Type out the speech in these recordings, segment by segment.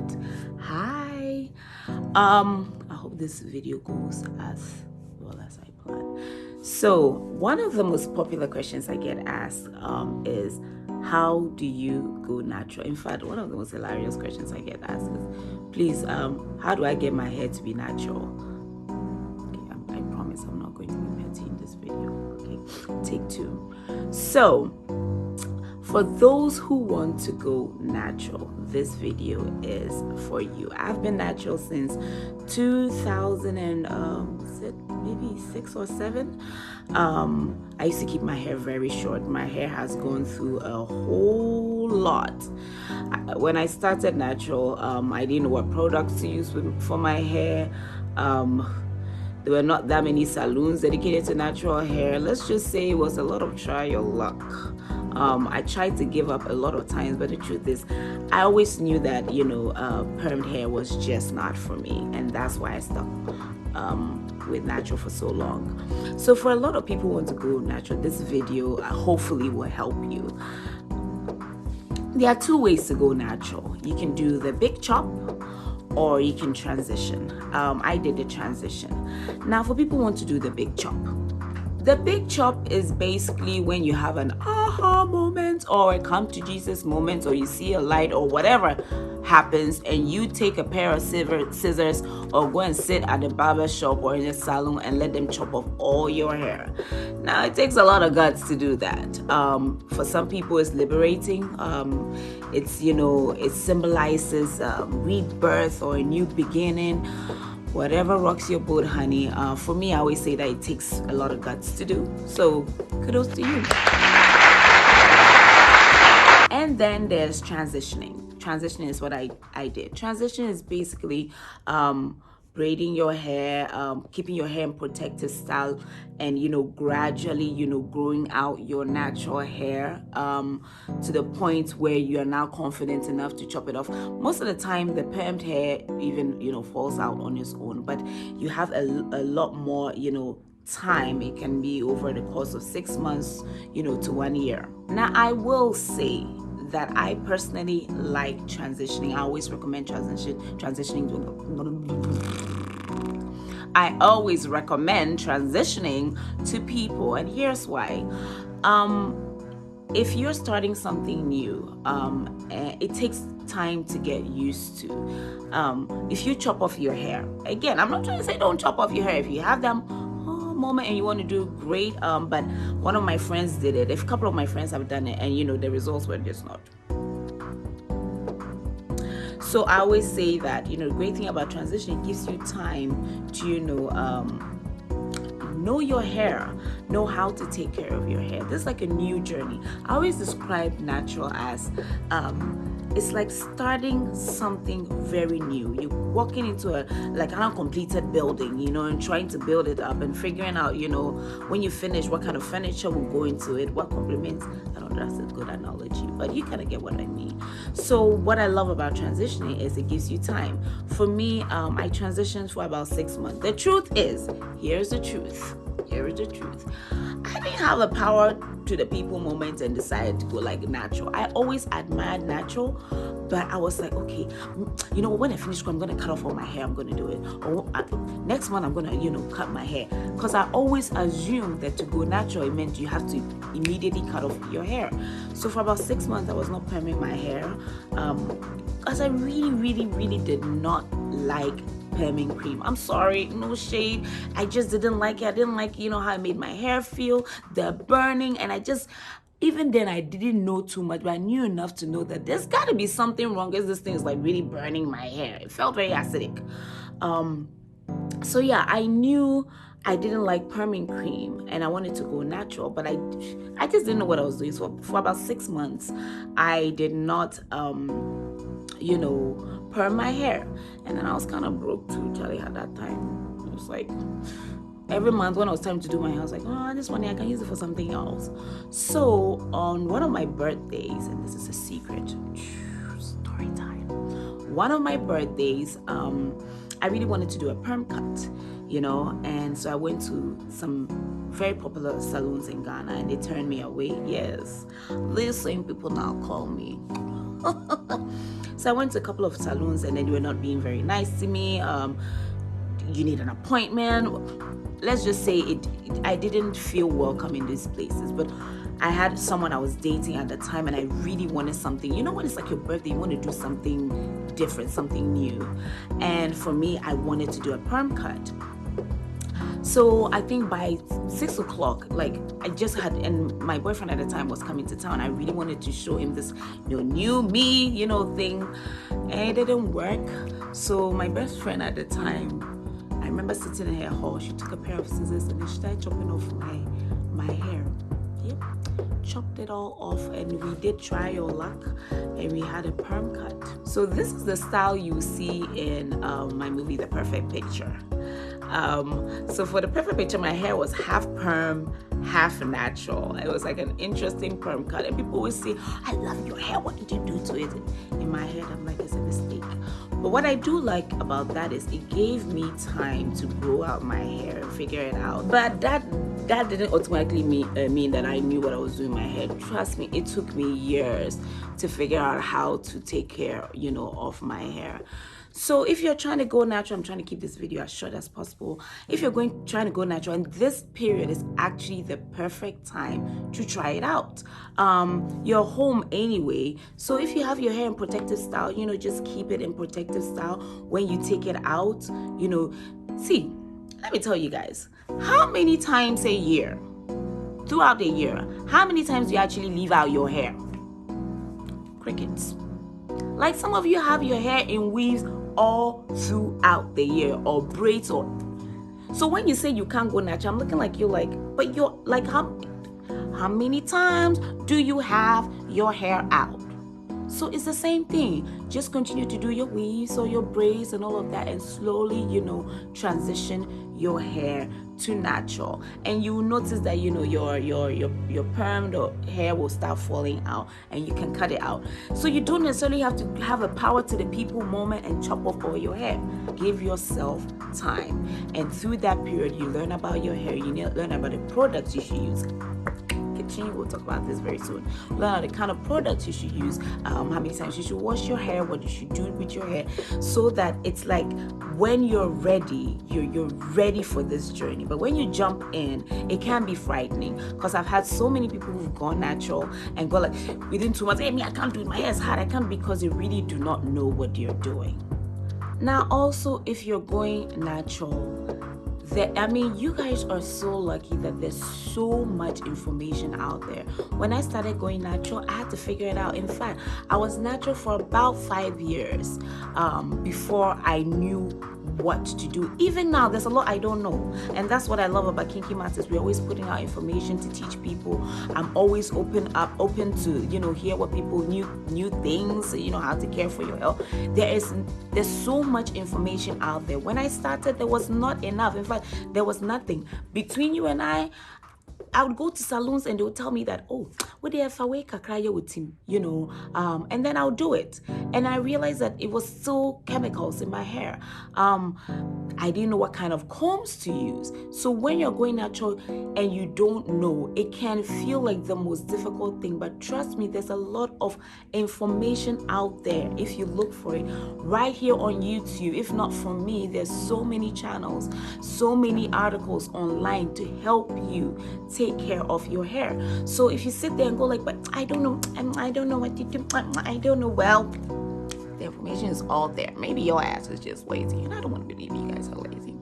it. Hi. I hope this video goes as well as I plan. So one of the most popular questions I get asked is, how do you go natural? In fact, one of the most hilarious questions I get asked is, please, how do I get my hair to be natural? Okay, I promise I'm not going to be petty in this video. Okay, take two. So for those who want to go natural, this video is for you. I've been natural since 2000 and maybe 6 or 7. I used to keep my hair very short. My hair has gone through a whole lot. When I started natural, I didn't know what products to use for my hair. There were not that many salons dedicated to natural hair. Let's just say it was a lot of trial luck. I tried to give up a lot of times, but the truth is, I always knew that, permed hair was just not for me. And that's why I stuck with natural for so long. So for a lot of people who want to go natural, this video hopefully will help you. There are two ways to go natural. You can do the big chop, or you can transition. I did the transition. Now, for people who want to do the big chop, the big chop is basically when you have an aha moment or a come to Jesus moment, or you see a light or whatever happens, and you take a pair of scissors or go and sit at a barber shop or in a salon and let them chop off all your hair. Now, it takes a lot of guts to do that. For some people, it's liberating. It symbolizes rebirth or a new beginning. Whatever rocks your boat, honey. For me, I always say that it takes a lot of guts to do. So kudos to you. And then there's transitioning. Transitioning is what I did. Transition is basically braiding your hair, keeping your hair in protective style, and gradually growing out your natural hair to the point where you are now confident enough to chop it off. Most of the time the permed hair even falls out on its own, but you have a lot more time. It can be over the course of 6 months to 1 year. Now, I will say that I personally like transitioning. I always recommend transitioning. I always recommend transitioning to people, and here's why. If you're starting something new, it takes time to get used to. If you chop off your hair, again, I'm not trying to say don't chop off your hair. If you have them moment and you want to do great, but one of my friends did it. A couple of my friends have done it, and the results were just not. So I always say that the great thing about transitioning, gives you time to know your hair, know how to take care of your hair. This is like a new journey. I always describe natural as it's like starting something very new. You're walking into an uncompleted building, and trying to build it up and figuring out, when you finish, what kind of furniture will go into it, what complements. I don't know, that's a good analogy, but you kind of get what I mean. So what I love about transitioning is it gives you time. For me, I transitioned for about 6 months. The truth is, here's the truth. Here is the truth. I didn't have the power to the people moment and decided to go natural. I always admired natural, but I was like, okay, when I finish school, I'm going to cut off all my hair. I'm going to do it. Or next month, I'm going to cut my hair. Because I always assumed that to go natural, it meant you have to immediately cut off your hair. So for about 6 months, I was not perming my hair. Because I really, really, really did not like perming cream. I'm sorry, no shade. I just didn't like it. I didn't like, how it made my hair feel, the burning, and even then I didn't know too much, but I knew enough to know that there's got to be something wrong, because this thing is really burning my hair. It felt very acidic. So yeah, I knew I didn't like perming cream and I wanted to go natural, but I just didn't know what I was doing. So for about 6 months, I did not, perm my hair. And then I was kind of broke too, Charlie, at that time. It was like every month when it was time to do my hair, I was like, this money, I can use it for something else. So on one of my birthdays, and this is a secret, story time. One of my birthdays, I really wanted to do a perm cut, and so I went to some very popular salons in Ghana, and they turned me away. Yes, these same people now call me. So I went to a couple of salons, and then they were not being very nice to me. You need an appointment. Let's just say I didn't feel welcome in these places. But I had someone I was dating at the time, and I really wanted something. You know, when it's like your birthday, you want to do something different, something new. And for me, I wanted to do a perm cut. So I think by 6 o'clock, like I just had, and my boyfriend at the time was coming to town. I really wanted to show him this, new me, thing, and it didn't work. So my best friend at the time, I remember sitting in her hall. She took a pair of scissors and she started chopping off my hair. Yep, chopped it all off, and we did try your luck, and we had a perm cut. So this is the style you see in my movie, The Perfect Picture. So for The Perfect Picture, my hair was half perm, half natural. It was like an interesting perm cut, and people always say, I love your hair, what did you do to it? In my head, I'm like, it's a mistake. But what I do like about that is it gave me time to grow out my hair and figure it out. But that didn't automatically mean that I knew what I was doing in my hair. Trust me, it took me years to figure out how to take care, of my hair. So if you're trying to go natural, I'm trying to keep this video as short as possible. If you're trying to go natural, and this period is actually the perfect time to try it out. You're home anyway, so if you have your hair in protective style, just keep it in protective style. When you take it out, see, let me tell you guys, how many times a year, throughout the year, how many times do you actually leave out your hair? Crickets. Like some of you have your hair in weaves all throughout the year, or braids, or so when you say you can't go natural, I'm looking like but you're like, how many times do you have your hair out? So it's the same thing. Just continue to do your weaves or your braids and all of that, and slowly, transition your hair to natural. And you will notice that, your permed or hair will start falling out, and you can cut it out. So you don't necessarily have to have a power to the people moment and chop off all your hair. Give yourself time. And through that period, you learn about your hair. You learn about the products you should use. We'll talk about this very soon. Learn the kind of products you should use, how many times you should wash your hair, what you should do with your hair, so that it's like when you're ready, you're ready for this journey. But when you jump in, it can be frightening, because I've had so many people who've gone natural and go like within 2 months, hey, me, I can't do it, my hair is hard, I can't, because they really do not know what you're doing. Now also, if you're going natural, you guys are so lucky that there's so much information out there. When I started going natural, I had to figure it out. In fact, I was natural for about 5 years before I knew what to do. Even now, there's a lot I don't know, and that's what I love about Kinky Masters. We're always putting out information to teach people. I'm always open to hear what people new things, how to care for your health. There's so much information out there. When I started, there was not enough. In fact, there was nothing. Between you and I would go to salons and they would tell me that, what they have with him, and then I'll do it. And I realized that it was still chemicals in my hair. I didn't know what kind of combs to use. So when you're going natural and you don't know, it can feel like the most difficult thing. But trust me, there's a lot of information out there if you look for it. Right here on YouTube, if not from me, there's so many channels, so many articles online to help you take care of your hair. So if you sit there and go like, but I don't know what to do, I don't know, well, the information is all there. Maybe your ass is just lazy, and I don't want to believe you guys are lazy.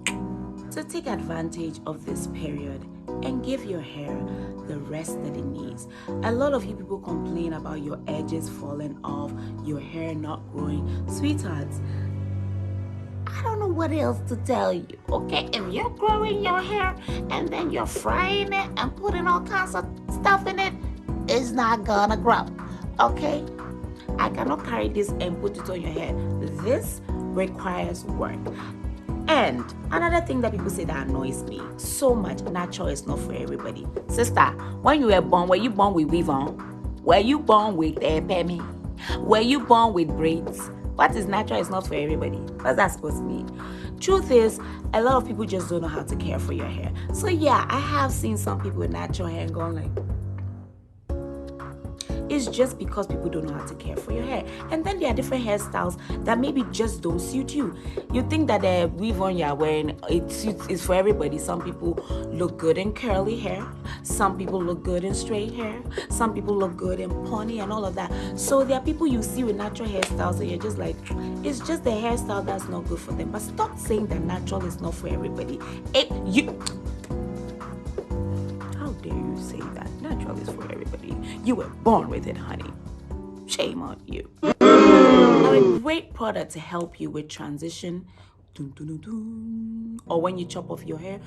So take advantage of this period and give your hair the rest that it needs. A lot of you people complain about your edges falling off, your hair not growing. Sweethearts, I don't know what else to tell you, okay? If you're growing your hair and then you're frying it and putting all kinds of stuff in it, it's not gonna grow, okay? I cannot carry this and put it on your head. This requires work. And another thing that people say that annoys me so much, natural is not for everybody. Sister, when you were you born with weave on? Were you born with pemi? Were you born with braids? What is natural is not for everybody. What's that supposed to mean? Truth is, a lot of people just don't know how to care for your hair. So yeah, I have seen some people with natural hair and going like, It's just because people don't know how to care for your hair. And then there are different hairstyles that maybe just don't suit you. You think that the weave on you're wearing, it's for everybody. Some people look good in curly hair. Some people look good in straight hair. Some people look good in pony and all of that. So there are people you see with natural hairstyles and you're just like, it's just the hairstyle that's not good for them. But stop saying that natural is not for everybody. How dare you say that natural is for everybody? You were born with it, honey. Shame on you. Now, a great product to help you with transition, or when you chop off your hair,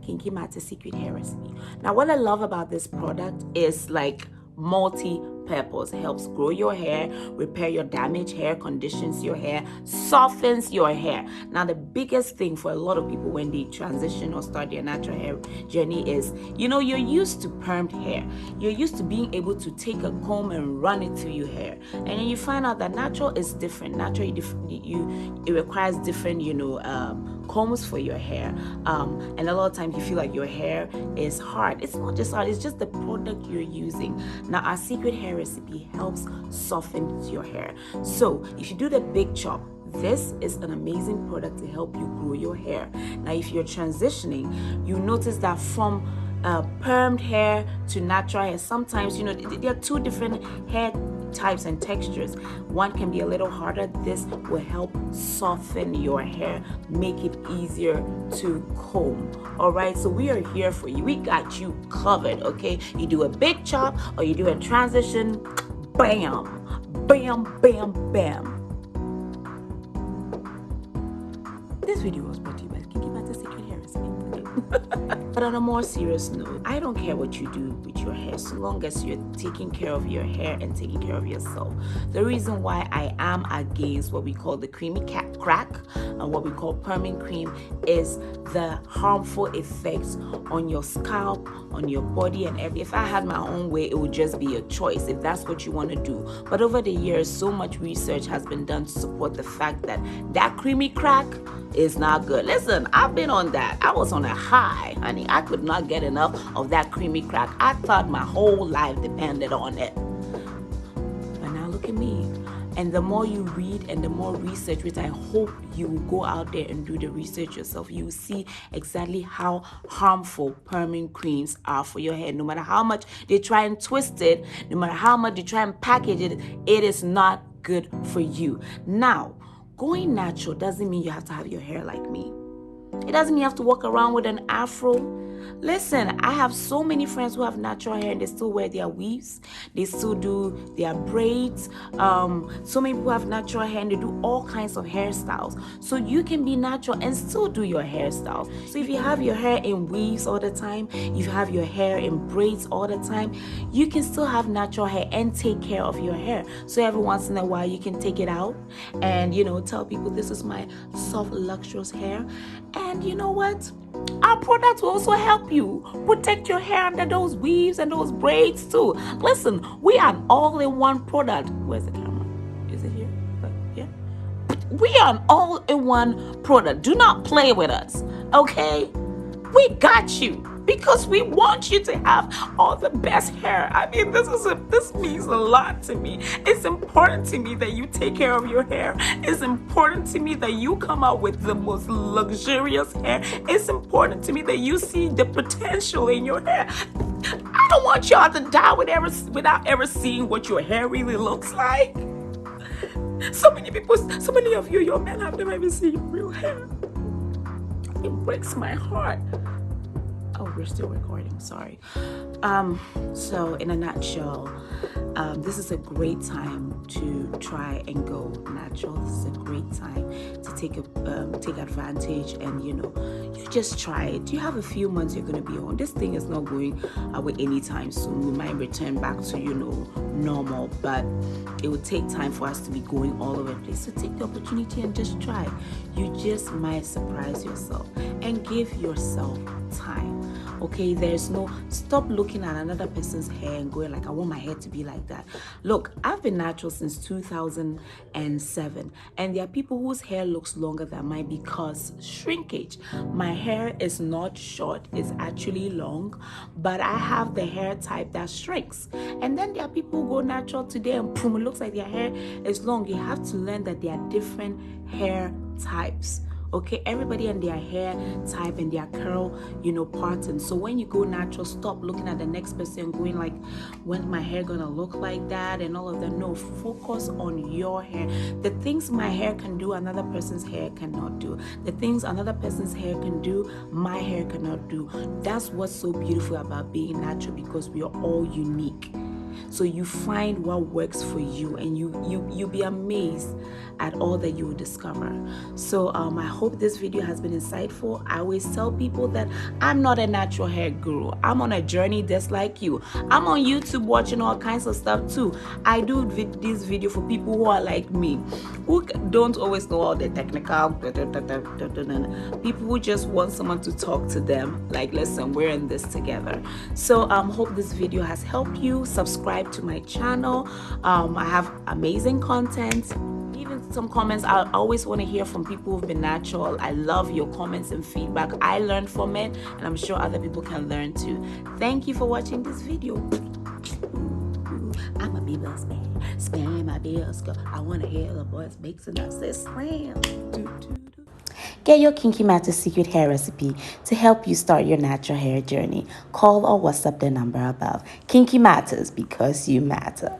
Kinky Matter Secret Hair Recipe. Now, what I love about this product is like multi-purpose. It helps grow your hair, repair your damaged hair, conditions your hair, softens your hair. Now, the biggest thing for a lot of people when they transition or start their natural hair journey is, you're used to permed hair. You're used to being able to take a comb and run it through your hair. And then you find out that natural is different. Natural, it requires different, combs for your hair. And a lot of times you feel like your hair is hard. It's not just hard, it's just the product you're using. Now, our secret hair recipe helps soften your hair. So if you do the big chop, this is an amazing product to help you grow your hair. Now, if you're transitioning, you notice that from permed hair to natural hair, sometimes, there are two different hair types and textures. One can be a little harder. This will help soften your hair, make it easier to comb. All right, so we are here for you. We got you covered, okay? You do a big chop or you do a transition, bam, bam, bam, bam. This video was brought to you by Kinky Matter Secret Hair Recipe. But on a more serious note, I don't care what you do with your hair so long as you're taking care of your hair and taking care of yourself. The reason why I am against what we call the creamy crack and what we call perming cream is the harmful effects on your scalp, on your body, and everything. If I had my own way, it would just be a choice if that's what you want to do. But over the years, so much research has been done to support the fact that that creamy crack is not good. Listen, I've been on that. I was on a high, honey. I could not get enough of that creamy crack. I thought my whole life depended on it. But now look at me. And the more you read and the more research, which I hope you will go out there and do the research yourself, you will see exactly how harmful perming creams are for your hair. No matter how much they try and twist it, no matter how much they try and package it, it is not good for you. Now, going natural doesn't mean you have to have your hair like me. It doesn't mean you have to walk around with an afro. Listen, I have so many friends who have natural hair and they still wear their weaves. They still do their braids. So many people have natural hair and they do all kinds of hairstyles. So you can be natural and still do your hairstyles. So if you have your hair in weaves all the time, if you have your hair in braids all the time, you can still have natural hair and take care of your hair. So every once in a while you can take it out and, tell people this is my soft, luxurious hair. And you know what? Our products will also help you protect your hair under those weaves and those braids too. Listen, we are an all-in-one product. Where's the camera? Is it here? Yeah. We are an all-in-one product. Do not play with us, okay? We got you because we want you to have all the best hair. I mean, this means a lot to me. It's important to me that you take care of your hair. It's important to me that you come out with the most luxurious hair. It's important to me that you see the potential in your hair. I don't want y'all to die without ever seeing what your hair really looks like. So many of you, your men have never even seen your real hair. It breaks my heart. Oh, we're still recording, sorry. So in a nutshell, this is a great time to try and go natural. This is a great time to take advantage and, you just try it. You have a few months you're going to be on. This thing is not going away anytime soon. We might return back to, normal, but it will take time for us to be going all over the place. So take the opportunity and just try. You just might surprise yourself and give yourself time. Okay, there's no, stop looking at another person's hair and going like, I want my hair to be like that. Look, I've been natural since 2007, and there are people whose hair looks longer than mine because shrinkage. My hair is not short, it's actually long, but I have the hair type that shrinks. And then there are people who go natural today and boom, it looks like their hair is long. You have to learn that there are different hair types. Okay, everybody and their hair type and their curl, pattern. So when you go natural, stop looking at the next person and going like, when's my hair gonna look like that and all of that. No, focus on your hair. The things my hair can do, another person's hair cannot do. The things another person's hair can do, my hair cannot do. That's what's so beautiful about being natural, because we are all unique. So you find what works for you, and you'll be amazed at all that you will discover. So I hope this video has been insightful. I always tell people that I'm not a natural hair guru. I'm on a journey just like you. I'm on YouTube watching all kinds of stuff too. I do this video for people who are like me, who don't always know all the technical people who just want someone to talk to them like, listen, we're in this together. So hope this video has helped you. Subscribe to my channel. I have amazing content. Even some comments. I always want to hear from people who've been natural. I love your comments and feedback. I learned from it, and I'm sure other people can learn too. Thank you for watching this video. I'm a B-Bell spam my bills. I want to hear the voice makes and I say slam. Get your Kinky Matters secret hair recipe to help you start your natural hair journey. Call or WhatsApp the number above. Kinky Matters, because you matter.